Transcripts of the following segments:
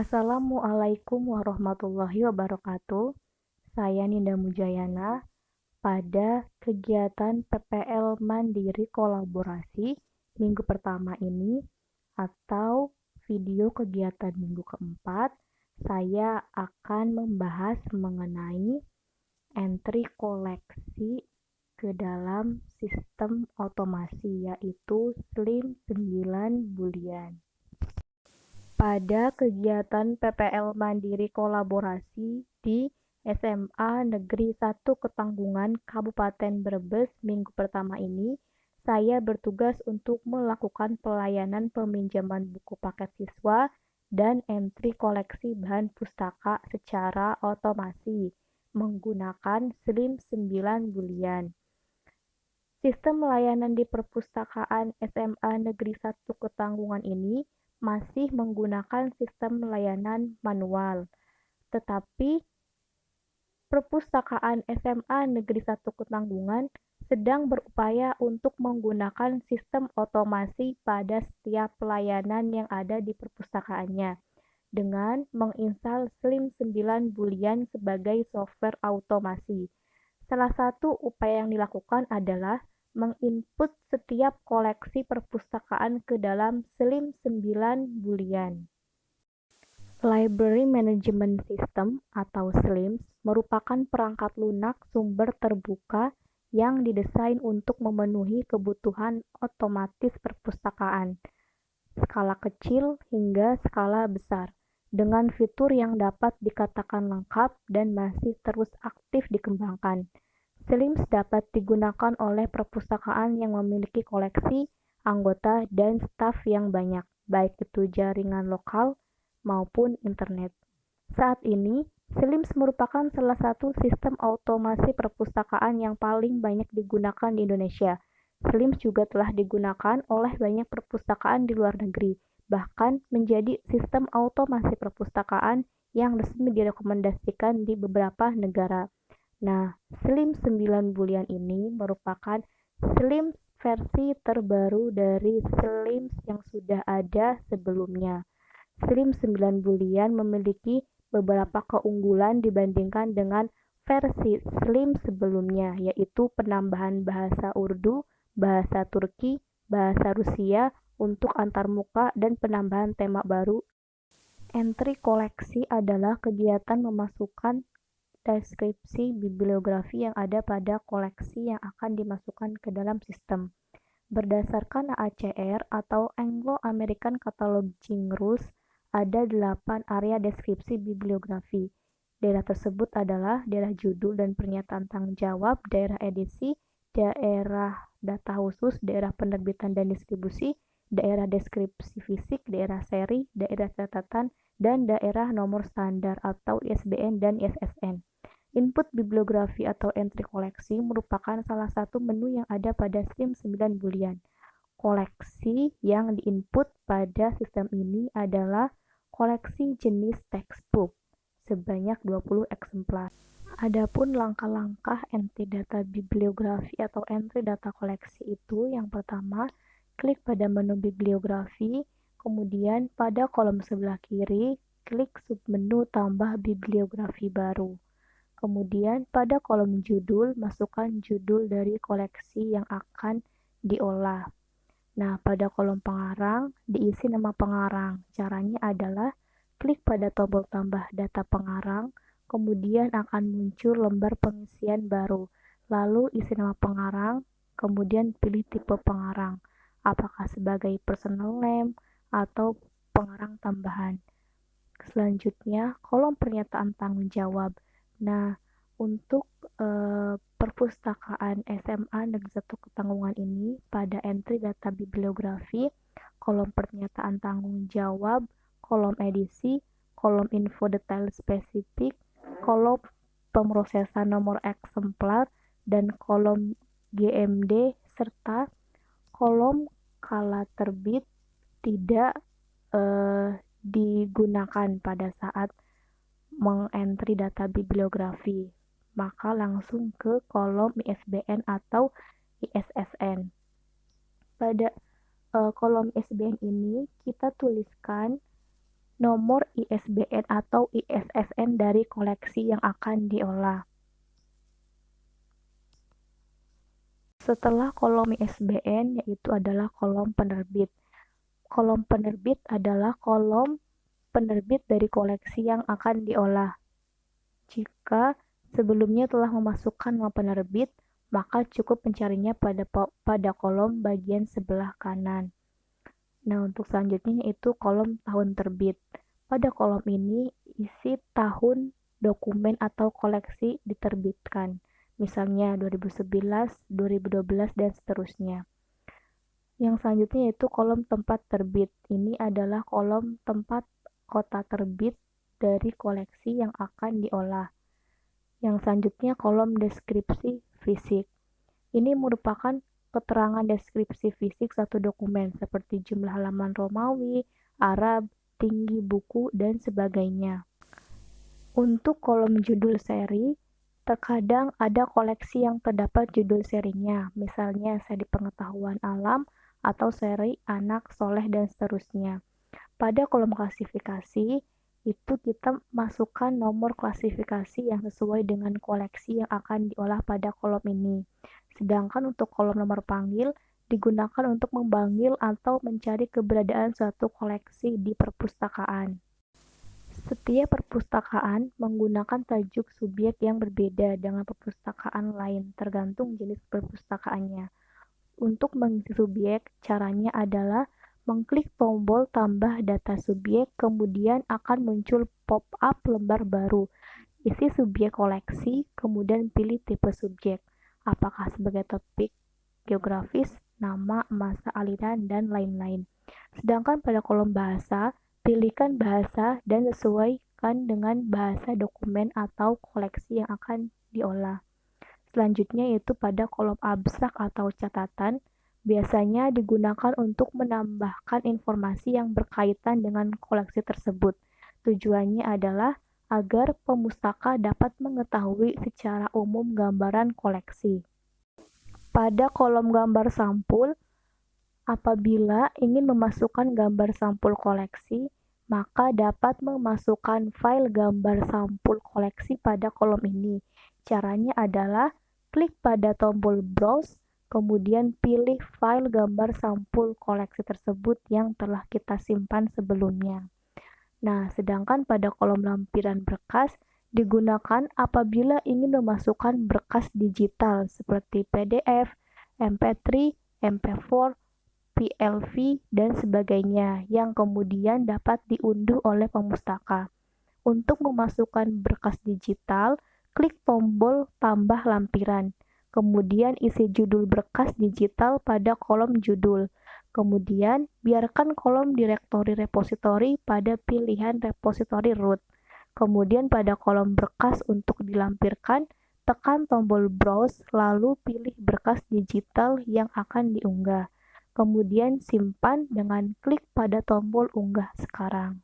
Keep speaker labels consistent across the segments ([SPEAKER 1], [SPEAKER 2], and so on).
[SPEAKER 1] Assalamualaikum warahmatullahi wabarakatuh. Saya Ninda Mujayana. Pada kegiatan PPL Mandiri Kolaborasi minggu pertama ini atau video kegiatan minggu keempat, saya akan membahas mengenai entry koleksi ke dalam sistem otomasi yaitu SLIM 9 Boolean. Pada kegiatan PPL Mandiri Kolaborasi di SMA Negeri 1 Ketanggungan Kabupaten Brebes minggu pertama ini, saya bertugas untuk melakukan pelayanan peminjaman buku paket siswa dan entry koleksi bahan pustaka secara otomasi menggunakan SLIM 9 Boolean. Sistem layanan di perpustakaan SMA Negeri 1 Ketanggungan ini masih menggunakan sistem layanan manual, tetapi perpustakaan SMA Negeri 1 Ketanggungan sedang berupaya untuk menggunakan sistem otomasi pada setiap pelayanan yang ada di perpustakaannya dengan menginstal SLIM 9 Boolean sebagai software otomasi. Salah satu upaya yang dilakukan adalah menginput setiap koleksi perpustakaan ke dalam SLIM 9 Boolean. Library Management System atau SLIMS merupakan perangkat lunak sumber terbuka yang didesain untuk memenuhi kebutuhan otomatis perpustakaan, skala kecil hingga skala besar, dengan fitur yang dapat dikatakan lengkap dan masih terus aktif dikembangkan. SLIMS dapat digunakan oleh perpustakaan yang memiliki koleksi, anggota, dan staf yang banyak, baik itu jaringan lokal maupun internet. Saat ini, SLIMS merupakan salah satu sistem otomasi perpustakaan yang paling banyak digunakan di Indonesia. SLIMS juga telah digunakan oleh banyak perpustakaan di luar negeri, bahkan menjadi sistem otomasi perpustakaan yang resmi direkomendasikan di beberapa negara. Nah, SLIM 9 Boolean ini merupakan SLIMS versi terbaru dari SLIMS yang sudah ada sebelumnya. SLIM 9 Boolean memiliki beberapa keunggulan dibandingkan dengan versi SLIM sebelumnya, yaitu penambahan bahasa Urdu, bahasa Turki, bahasa Rusia untuk antarmuka, dan penambahan tema baru. Entry koleksi adalah kegiatan memasukkan deskripsi bibliografi yang ada pada koleksi yang akan dimasukkan ke dalam sistem. Berdasarkan ACR atau Anglo-American Cataloging Rules, ada 8 area deskripsi bibliografi. Daerah tersebut adalah daerah judul dan pernyataan tanggung jawab, daerah edisi, daerah data khusus, daerah penerbitan dan distribusi, daerah deskripsi fisik, daerah seri, daerah catatan, dan daerah nomor standar atau ISBN dan ISSN. Input bibliografi atau entry koleksi merupakan salah satu menu yang ada pada SLIM 9 Boolean. Koleksi yang diinput pada sistem ini adalah koleksi jenis textbook sebanyak 20 eksemplar. Adapun langkah-langkah entry data bibliografi atau entry data koleksi itu, yang pertama, klik pada menu bibliografi, kemudian pada kolom sebelah kiri, klik submenu tambah bibliografi baru. Kemudian pada kolom judul, masukkan judul dari koleksi yang akan diolah. Nah, pada kolom pengarang, diisi nama pengarang. Caranya adalah klik pada tombol tambah data pengarang, kemudian akan muncul lembar pengisian baru. Lalu isi nama pengarang, kemudian pilih tipe pengarang, apakah sebagai personal name atau pengarang tambahan. Selanjutnya, kolom pernyataan tanggung jawab. Nah, untuk perpustakaan SMA Negeri 1 Ketanggungan ini, pada entry data bibliografi, kolom pernyataan tanggung jawab, kolom edisi, kolom info detail spesifik, kolom pemrosesan nomor eksemplar, dan kolom GMD, serta kolom kala terbit tidak digunakan pada saat mengentry data bibliografi, maka langsung ke kolom ISBN atau ISSN. Pada kolom ISBN ini kita tuliskan nomor ISBN atau ISSN dari koleksi yang akan diolah. Setelah kolom ISBN, yaitu adalah kolom penerbit. Kolom penerbit adalah kolom penerbit dari koleksi yang akan diolah. Jika sebelumnya telah memasukkan nama penerbit, maka cukup mencarinya pada kolom bagian sebelah kanan. Nah, untuk selanjutnya yaitu kolom tahun terbit. Pada kolom ini isi tahun dokumen atau koleksi diterbitkan. Misalnya 2011, 2012, dan seterusnya. Yang selanjutnya yaitu kolom tempat terbit. Ini adalah kolom tempat kota terbit dari koleksi yang akan diolah. Yang selanjutnya kolom deskripsi fisik. Ini merupakan keterangan deskripsi fisik satu dokumen seperti jumlah halaman Romawi, Arab, tinggi buku, dan sebagainya. Untuk kolom judul seri, terkadang ada koleksi yang terdapat judul serinya, misalnya seri pengetahuan alam atau seri anak soleh dan seterusnya. Pada kolom klasifikasi, itu kita masukkan nomor klasifikasi yang sesuai dengan koleksi yang akan diolah pada kolom ini. Sedangkan untuk kolom nomor panggil, digunakan untuk memanggil atau mencari keberadaan suatu koleksi di perpustakaan. Setiap perpustakaan menggunakan tajuk subjek yang berbeda dengan perpustakaan lain, tergantung jenis perpustakaannya. Untuk mengisi subjek, caranya adalah mengklik tombol tambah data subjek, kemudian akan muncul pop-up lembar baru. Isi subjek koleksi, kemudian pilih tipe subjek, apakah sebagai topik geografis, nama, masa, aliran, dan lain-lain. Sedangkan pada kolom bahasa, pilihkan bahasa dan sesuaikan dengan bahasa dokumen atau koleksi yang akan diolah. Selanjutnya yaitu pada kolom abstrak atau catatan, biasanya digunakan untuk menambahkan informasi yang berkaitan dengan koleksi tersebut. Tujuannya adalah agar pemustaka dapat mengetahui secara umum gambaran koleksi. Pada kolom gambar sampul, apabila ingin memasukkan gambar sampul koleksi, maka dapat memasukkan file gambar sampul koleksi pada kolom ini. Caranya adalah klik pada tombol browse, kemudian pilih file gambar sampul koleksi tersebut yang telah kita simpan sebelumnya. Nah, sedangkan pada kolom lampiran berkas digunakan apabila ingin memasukkan berkas digital seperti PDF, MP3, MP4, PLV, dan sebagainya yang kemudian dapat diunduh oleh pemustaka. Untuk memasukkan berkas digital, klik tombol tambah lampiran, kemudian isi judul berkas digital pada kolom judul, kemudian biarkan kolom direktori repositori pada pilihan repositori root, kemudian pada kolom berkas untuk dilampirkan, tekan tombol browse lalu pilih berkas digital yang akan diunggah. Kemudian simpan dengan klik pada tombol unggah sekarang.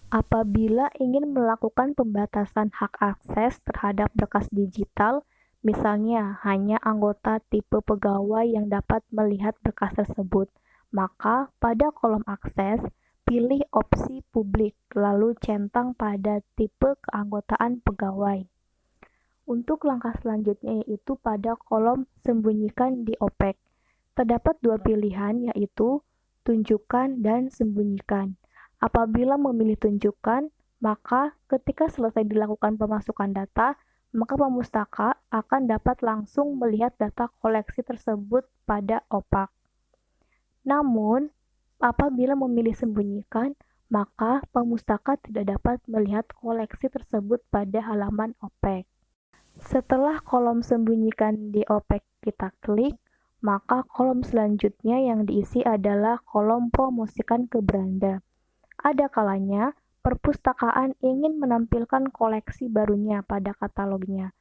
[SPEAKER 1] Apabila ingin melakukan pembatasan hak akses terhadap berkas digital, misalnya hanya anggota tipe pegawai yang dapat melihat berkas tersebut, maka pada kolom akses, pilih opsi publik, lalu centang pada tipe keanggotaan pegawai. Untuk langkah selanjutnya yaitu pada kolom sembunyikan di OPEC. Terdapat dua pilihan yaitu tunjukkan dan sembunyikan. Apabila memilih tunjukkan, maka ketika selesai dilakukan pemasukan data, maka pemustaka akan dapat langsung melihat data koleksi tersebut pada OPAC. Namun, apabila memilih sembunyikan, maka pemustaka tidak dapat melihat koleksi tersebut pada halaman OPEC. Setelah kolom sembunyikan di OPEC kita klik, maka kolom selanjutnya yang diisi adalah kolom promosikan ke beranda. Ada kalanya perpustakaan ingin menampilkan koleksi barunya pada katalognya.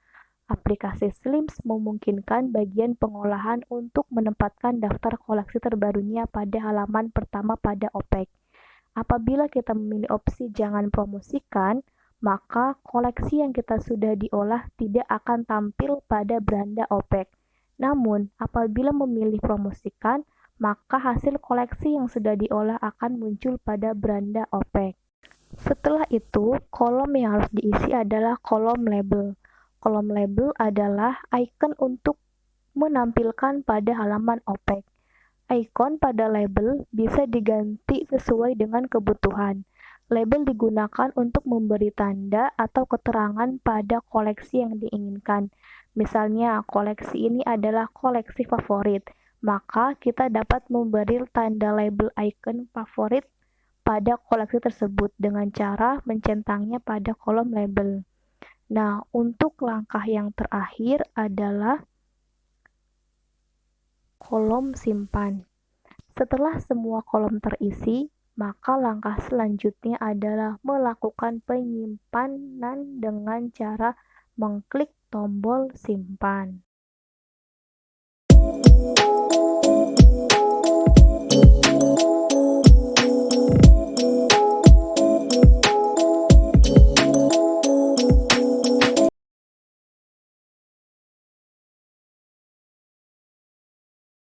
[SPEAKER 1] Aplikasi Slims memungkinkan bagian pengolahan untuk menempatkan daftar koleksi terbarunya pada halaman pertama pada OPEC. Apabila kita memilih opsi jangan promosikan, maka koleksi yang kita sudah diolah tidak akan tampil pada beranda OPEC. Namun, apabila memilih promosikan, maka hasil koleksi yang sudah diolah akan muncul pada beranda OPEC. Setelah itu, kolom yang harus diisi adalah kolom label. Kolom label adalah icon untuk menampilkan pada halaman OPEC. Icon pada label bisa diganti sesuai dengan kebutuhan. Label digunakan untuk memberi tanda atau keterangan pada koleksi yang diinginkan. Misalnya, koleksi ini adalah koleksi favorit, maka kita dapat memberi tanda label icon favorit pada koleksi tersebut dengan cara mencentangnya pada kolom label. Nah, untuk langkah yang terakhir adalah kolom simpan. Setelah semua kolom terisi, maka langkah selanjutnya adalah melakukan penyimpanan dengan cara mengklik tombol simpan.